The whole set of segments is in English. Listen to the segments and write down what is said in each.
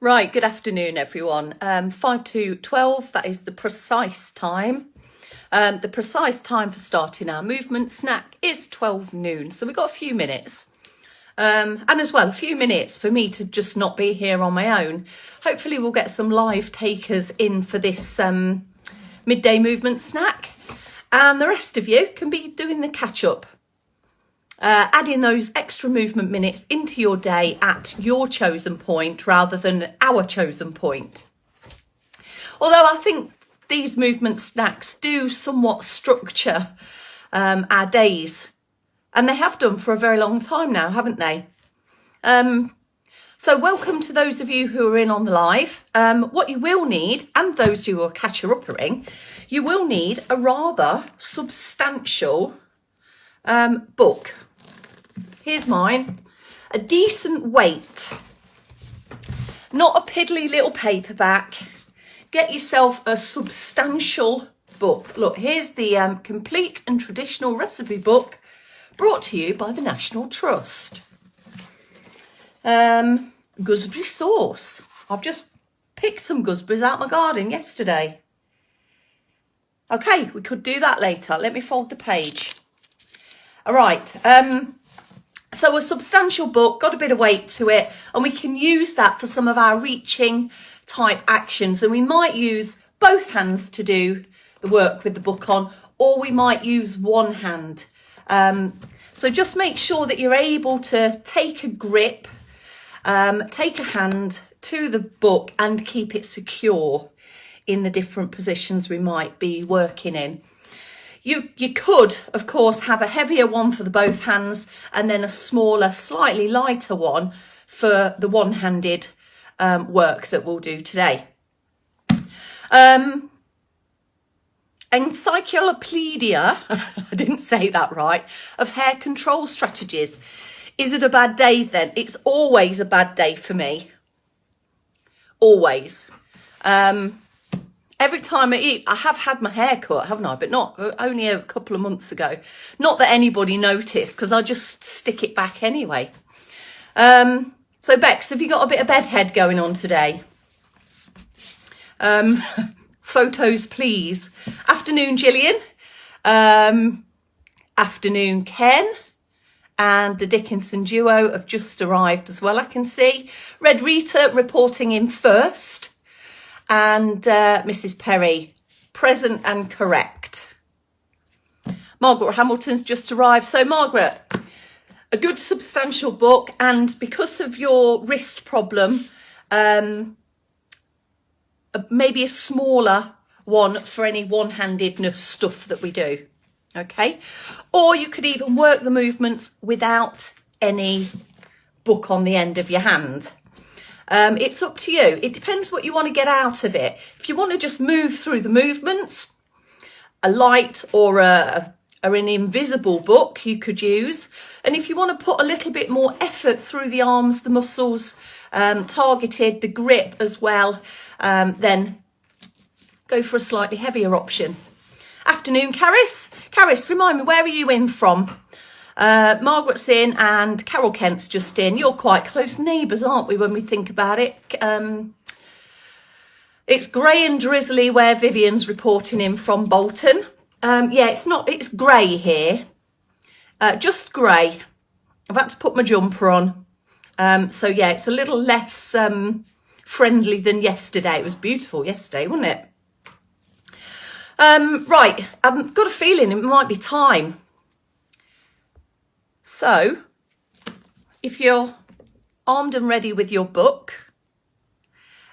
Right, good afternoon, everyone. 5 to 12, that is the precise time. The precise time for starting our movement snack is 12 noon, so we've got a few minutes. And as well, a few minutes for me to just not be here on my own. Hopefully we'll get some live takers in for this midday movement snack. And the rest of you can be doing the catch-up. Adding those extra movement minutes into your day at your chosen point rather than our chosen point. Although I think these movement snacks do somewhat structure our days, and they have done for a very long time now, haven't they? So welcome to those of you who are in on the live. What you will need, and those who are catcher-uppering, you will need a rather substantial book. Here's mine, a decent weight, not a piddly little paperback. Get yourself a substantial book. Look, here's the complete and traditional recipe book brought to you by the National Trust. Gooseberry sauce. I've just picked some gooseberries out my garden yesterday. Okay, we could do that later. Let me fold the page. All right. So a substantial book, got a bit of weight to it, and we can use that for some of our reaching type actions. And we might use both hands to do the work with the book on, or we might use one hand. So just make sure that you're able to take a grip, take a hand to the book and keep it secure in the different positions we might be working in. You could, of course, have a heavier one for the both hands and then a smaller, slightly lighter one for the one-handed work that we'll do today. Encyclopedia, I didn't say that right, of hair control strategies. Is it a bad day then? It's always a bad day for me. Always. Every time I eat, I have had my hair cut, haven't I? But not only a couple of months ago. Not that anybody noticed, because I just stick it back anyway. So Bex, have you got a bit of bedhead going on today? Photos, please. Afternoon, Gillian. Afternoon, Ken. And the Dickinson duo have just arrived as well, I can see. Red Rita reporting in first. And Mrs. Perry, present and correct. Margaret Hamilton's just arrived. So Margaret, a good substantial book, and because of your wrist problem, maybe a smaller one for any one-handedness stuff that we do. Okay, or you could even work the movements without any book on the end of your hand. It's up to you. It depends what you want to get out of it. If you want to just move through the movements, a light or an invisible book you could use. And if you want to put a little bit more effort through the arms, the muscles, targeted, the grip as well, then go for a slightly heavier option. Afternoon, Caris. Caris, remind me, where are you in from? Margaret's in and Carol Kent's just in. You're quite close neighbours, aren't we, when we think about it? It's grey and drizzly where Vivian's reporting in from Bolton. Yeah, it's grey here. Just grey. I've had to put my jumper on. So yeah, it's a little less friendly than yesterday. It was beautiful yesterday, wasn't it? Right, I've got a feeling it might be time. So, if you're armed and ready with your book,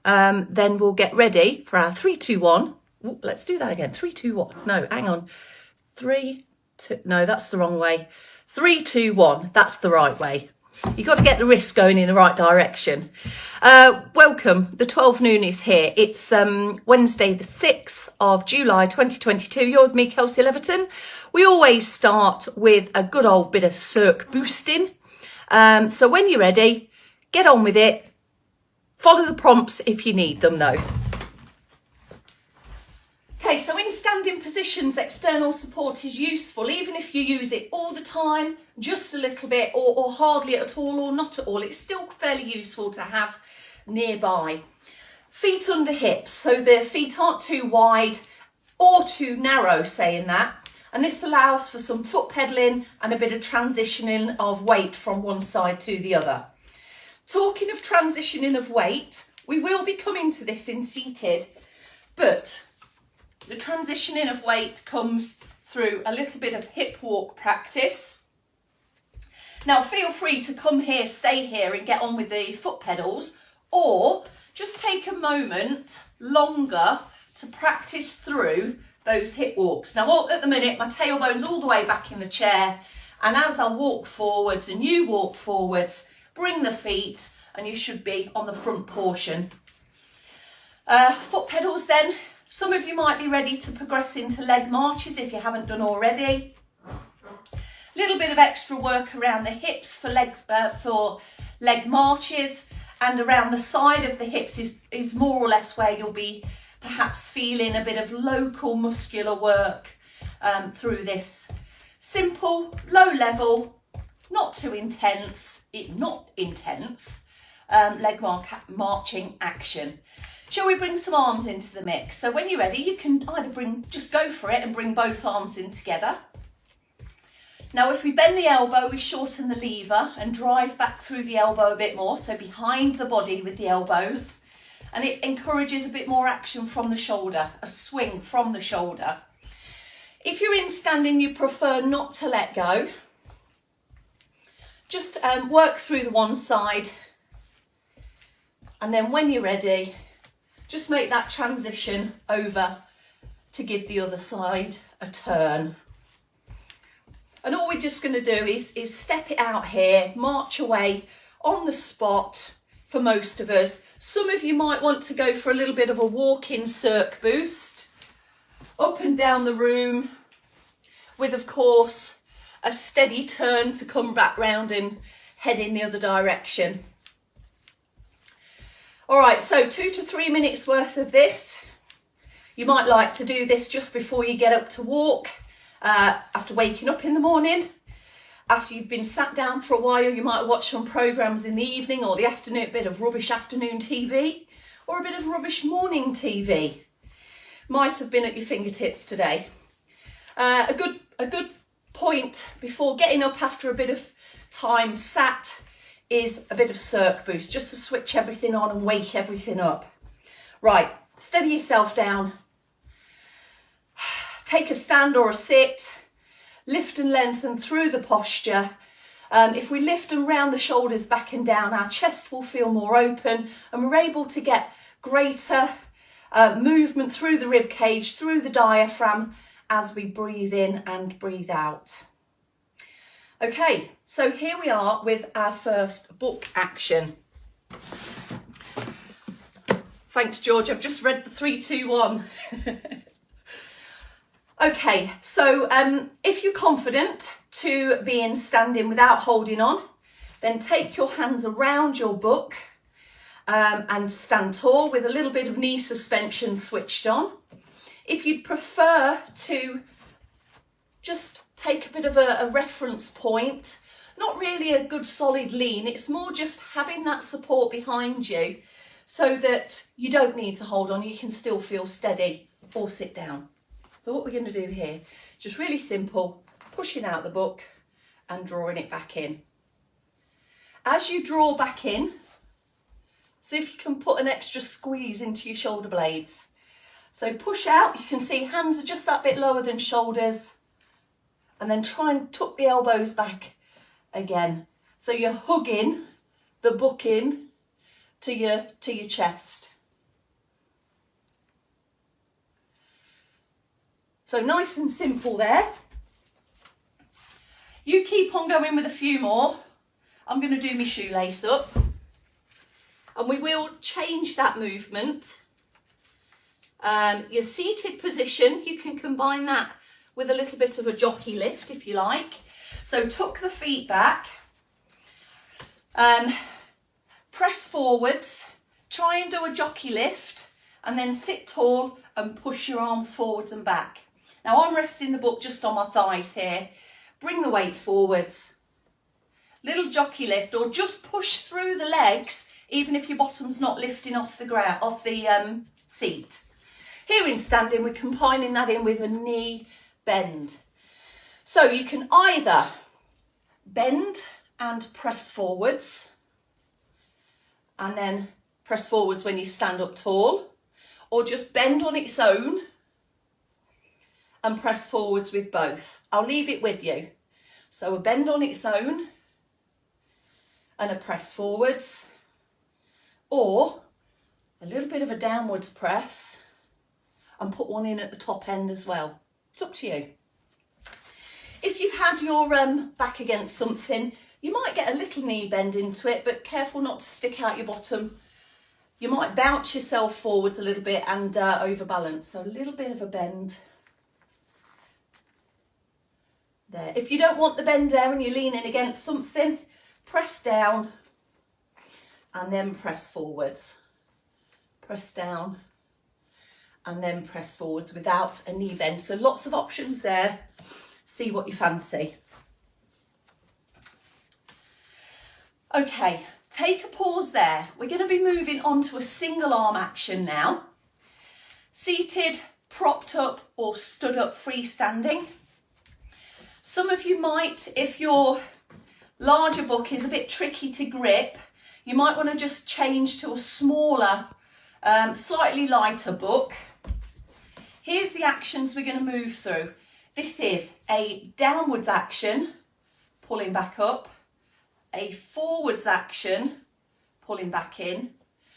then we'll get ready for our 3, 2, 1. Ooh, let's do that again. 3, 2, 1. No, hang on. 3, 2. No, that's the wrong way. 3, 2, 1. That's the right way. You've got to get the wrists going in the right direction. Welcome. The 12 noon is here. It's Wednesday, the 6th of July, 2022. You're with me, Kelsey Leverton. We always start with a good old bit of circ boosting. So when you're ready, get on with it. Follow the prompts if you need them, though. Okay, so in standing positions, external support is useful, even if you use it all the time, just a little bit, or hardly at all, or not at all. It's still fairly useful to have nearby. Feet under hips, so the feet aren't too wide or too narrow, saying that. And this allows for some foot pedaling and a bit of transitioning of weight from one side to the other. Talking of transitioning of weight, we will be coming to this in seated, but the transitioning of weight comes through a little bit of hip walk practice. Now feel free to come here, stay here and get on with the foot pedals, or just take a moment longer to practice through those hip walks. Now at the minute my tailbone's all the way back in the chair, and as I walk forwards and you walk forwards, bring the feet and you should be on the front portion. Foot pedals then. Some of you might be ready to progress into leg marches if you haven't done already. Little bit of extra work around the hips for leg marches, and around the side of the hips is more or less where you'll be perhaps feeling a bit of local muscular work through this simple, low level, not too intense, leg marching action. Shall we bring some arms into the mix? So when you're ready, you can either just go for it and bring both arms in together. Now if we bend the elbow, we shorten the lever and drive back through the elbow a bit more, so behind the body with the elbows, and it encourages a bit more action from the shoulder, a swing from the shoulder. If you're in standing, you prefer not to let go, just work through the one side, and then when you're ready, just make that transition over to give the other side a turn. And all we're just going to do is step it out here, march away on the spot for most of us. Some of you might want to go for a little bit of a walk-in circ boost, up and down the room, with of course a steady turn to come back round and head in the other direction. All right, so 2 to 3 minutes worth of this. You might like to do this just before you get up to walk, after waking up in the morning. After you've been sat down for a while, you might watch some programmes in the evening or the afternoon, a bit of rubbish afternoon TV or a bit of rubbish morning TV. Might have been at your fingertips today. A good point before getting up after a bit of time sat is a bit of circ boost, just to switch everything on and wake everything up. Right, steady yourself down. Take a stand or a sit. Lift and lengthen through the posture. If we lift and round the shoulders back and down, our chest will feel more open and we're able to get greater movement through the rib cage, through the diaphragm as we breathe in and breathe out. Okay, so here we are with our first book action. Thanks, George. I've just read the 3, 2, 1. Okay, so if you're confident to be in standing without holding on, then take your hands around your book and stand tall with a little bit of knee suspension switched on. If you'd prefer to just take a bit of a reference point, not really a good solid lean, it's more just having that support behind you so that you don't need to hold on, you can still feel steady or sit down. So what we're going to do here, just really simple, pushing out the book and drawing it back in. As you draw back in, see if you can put an extra squeeze into your shoulder blades. So push out, you can see hands are just that bit lower than shoulders, and then try and tuck the elbows back again. So you're hugging the book in to your chest. So nice and simple there. You keep on going with a few more. I'm going to do my shoelace up. And we will change that movement. Your seated position, you can combine that with a little bit of a jockey lift if you like. So tuck the feet back. Press forwards. Try and do a jockey lift. And then sit tall and push your arms forwards and back. Now I'm resting the book just on my thighs here. Bring the weight forwards. Little jockey lift, or just push through the legs even if your bottom's not lifting off the ground, off the seat. Here in standing, we're combining that in with a knee bend. So you can either bend and press forwards, and then press forwards when you stand up tall, or just bend on its own and press forwards with both. I'll leave it with you. So a bend on its own and a press forwards, or a little bit of a downwards press and put one in at the top end as well. It's up to you. If you've had your back against something, you might get a little knee bend into it, but careful not to stick out your bottom. You might bounce yourself forwards a little bit and overbalance. So a little bit of a bend there. If you don't want the bend there and you're leaning against something, press down and then press forwards. Press down and then press forwards without a knee bend. So lots of options there. See what you fancy. Okay, take a pause there. We're going to be moving on to a single arm action now. Seated, propped up or stood up freestanding. Some of you might, if your larger book is a bit tricky to grip, you might want to just change to a smaller, slightly lighter book. Here's the actions we're going to move through. This is a downwards action, pulling back up, a forwards action, pulling back in.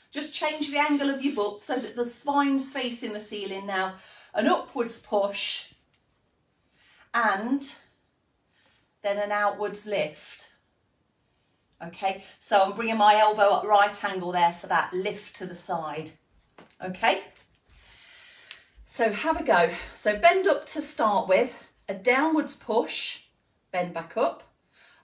Just change the angle of your book so that the spine's facing the ceiling now. An upwards push and then an outwards lift. Okay, so I'm bringing my elbow at right angle there for that lift to the side. Okay, so have a go. So bend up to start with, a downwards push, bend back up,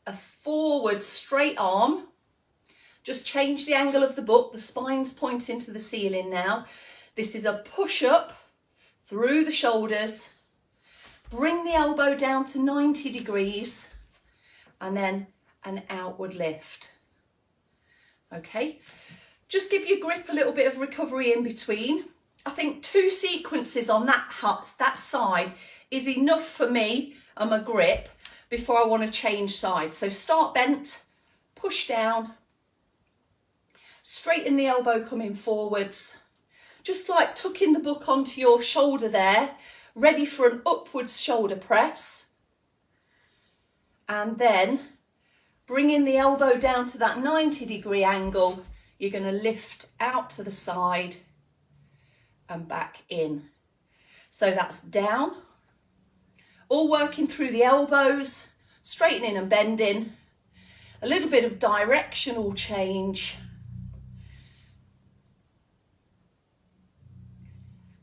a forward straight arm. Just change the angle of the book, the spine's pointing to the ceiling now. This is a push up through the shoulders, bring the elbow down to 90 degrees and then an outward lift. Okay, just give your grip a little bit of recovery in between. I think 2 sequences on that side is enough for me and my grip before I want to change sides. So start bent, push down, straighten the elbow coming forwards, just like tucking the book onto your shoulder there, ready for an upwards shoulder press. And then bringing the elbow down to that 90-degree angle, you're going to lift out to the side and back in. So that's down, all working through the elbows, straightening and bending, a little bit of directional change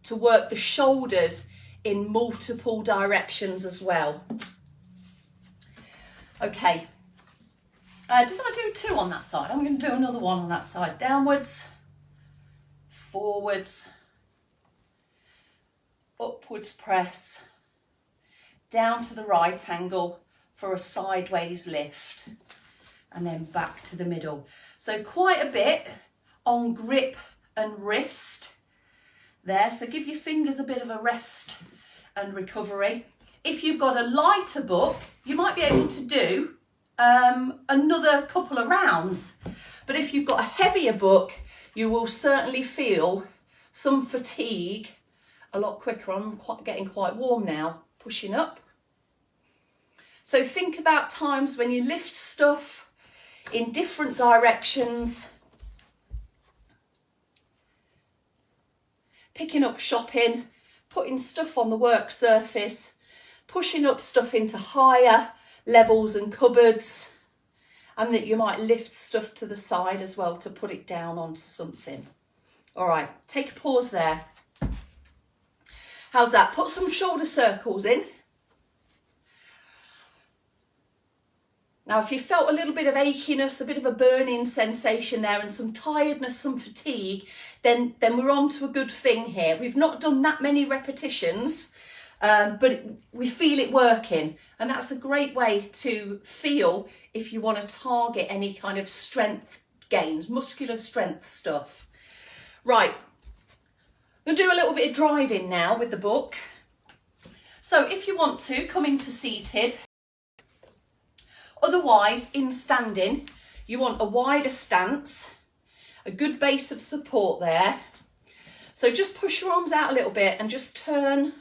to work the shoulders in multiple directions as well. Okay, did I do 2 on that side? I'm going to do another one on that side. Downwards, forwards, upwards press, down to the right angle for a sideways lift, and then back to the middle. So quite a bit on grip and wrist there. So give your fingers a bit of a rest and recovery. If you've got a lighter book, you might be able to do another couple of rounds. But if you've got a heavier book, you will certainly feel some fatigue a lot quicker. I'm getting quite warm now, pushing up. So think about times when you lift stuff in different directions, picking up shopping, putting stuff on the work surface, pushing up stuff into higher levels and cupboards, and that you might lift stuff to the side as well to put it down onto something. All right, take a pause there. How's that? Put some shoulder circles in. Now, if you felt a little bit of achiness, a bit of a burning sensation there and some tiredness, some fatigue, then we're on to a good thing here. We've not done that many repetitions, but we feel it working. And that's a great way to feel if you want to target any kind of strength gains, muscular strength stuff. Right, I'm going to do a little bit of driving now with the book. So if you want to, come into seated. Otherwise, in standing, you want a wider stance, a good base of support there. So just push your arms out a little bit and just turn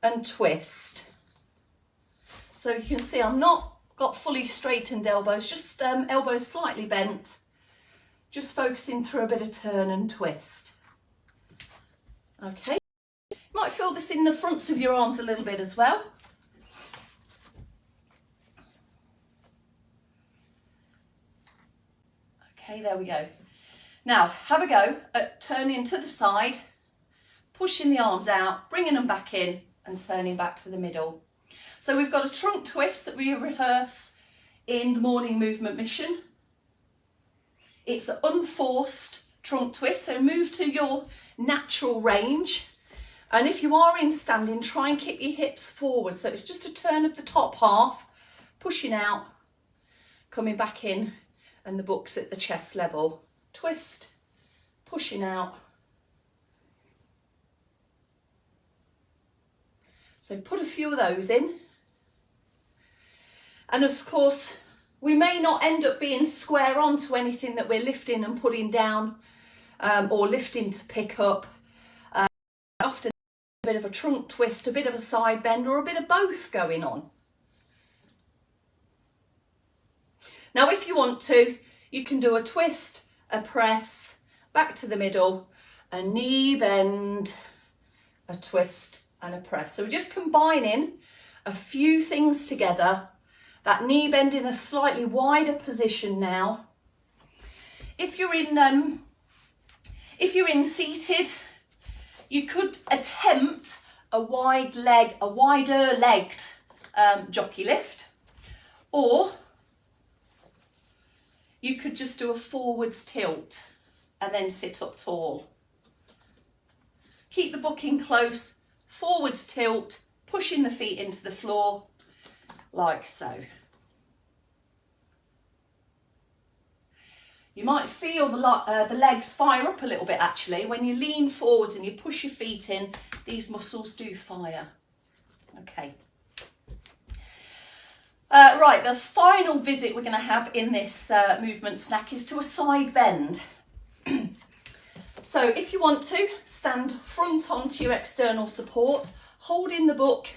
and twist. So you can see I'm not got fully straightened elbows, just elbows slightly bent. Just focusing through a bit of turn and twist. Okay, you might feel this in the fronts of your arms a little bit as well. Okay, there we go. Now, have a go at turning to the side, pushing the arms out, bringing them back in and turning back to the middle. So we've got a trunk twist that we rehearse in the morning movement mission. It's an unforced trunk twist, so move to your natural range. And if you are in standing, try and keep your hips forward. So it's just a turn of the top half, pushing out, coming back in, and the book's at the chest level. Twist, pushing out. So put a few of those in. And of course, we may not end up being square on to anything that we're lifting and putting down or lifting to pick up. Often a bit of a trunk twist, a bit of a side bend, or a bit of both going on. Now, if you want to, you can do a twist, a press, back to the middle, a knee bend, a twist and a press. So we're just combining a few things together. That knee bend in a slightly wider position now. If you're in seated, you could attempt a wider legged jockey lift, or you could just do a forwards tilt and then sit up tall. Keep the book in close, forwards tilt, pushing the feet into the floor, like so. You might feel the legs fire up a little bit actually. When you lean forwards and you push your feet in, these muscles do fire. Okay. Right, the final visit we're going to have in this movement snack is to a side bend. So if you want to, stand front onto your external support, holding the book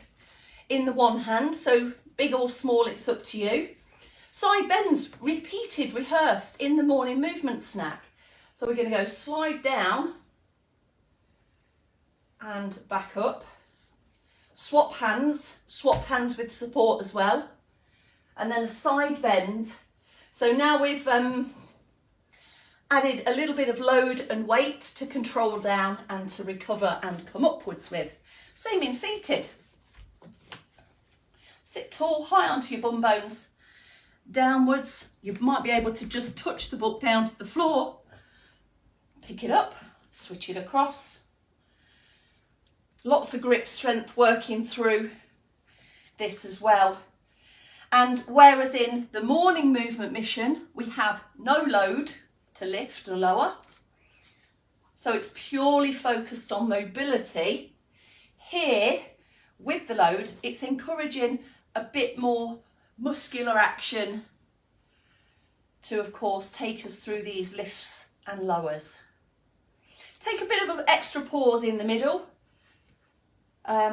in the one hand, so big or small, it's up to you. Side bends, repeated, rehearsed in the morning movement snack. So we're going to go slide down and back up. Swap hands with support as well. And then a side bend. So now we've added a little bit of load and weight to control down and to recover and come upwards with. Same in seated. Sit tall, high onto your bum bones. Downwards, you might be able to just touch the book down to the floor. Pick it up, switch it across. Lots of grip strength working through this as well. And whereas in the morning movement mission, we have no load to lift or lower. So it's purely focused on mobility. Here, with the load, it's encouraging a bit more muscular action to, of course, take us through these lifts and lowers. Take a bit of an extra pause in the middle,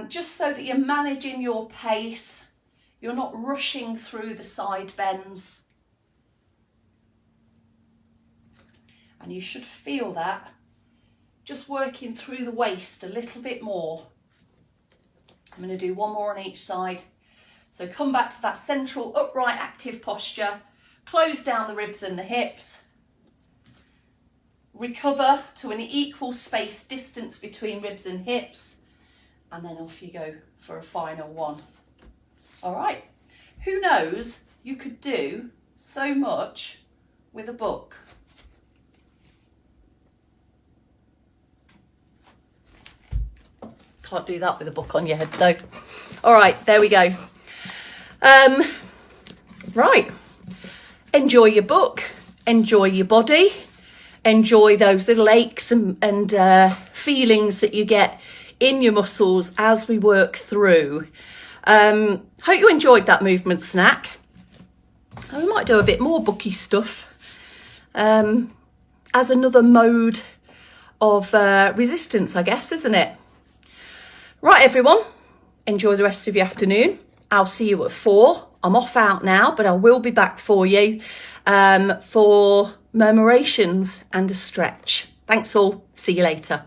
just so that you're managing your pace. You're not rushing through the side bends. And you should feel that just working through the waist a little bit more. I'm going to do one more on each side. So come back to that central upright active posture, close down the ribs and the hips, recover to an equal space distance between ribs and hips, and then off you go for a final one. All right, who knows, you could do so much with a book. Can't do that with a book on your head though. All right, there we go. Right, enjoy your book. enjoy your body, enjoy those little aches and feelings that you get in your muscles as we work through. Hope you enjoyed that movement snack. And we might do a bit more booky stuff as another mode of resistance, I guess, isn't it? Right, everyone, enjoy the rest of your afternoon. I'll see you at 4. I'm off out now, but I will be back for you for murmurations and a stretch. Thanks all. See you later.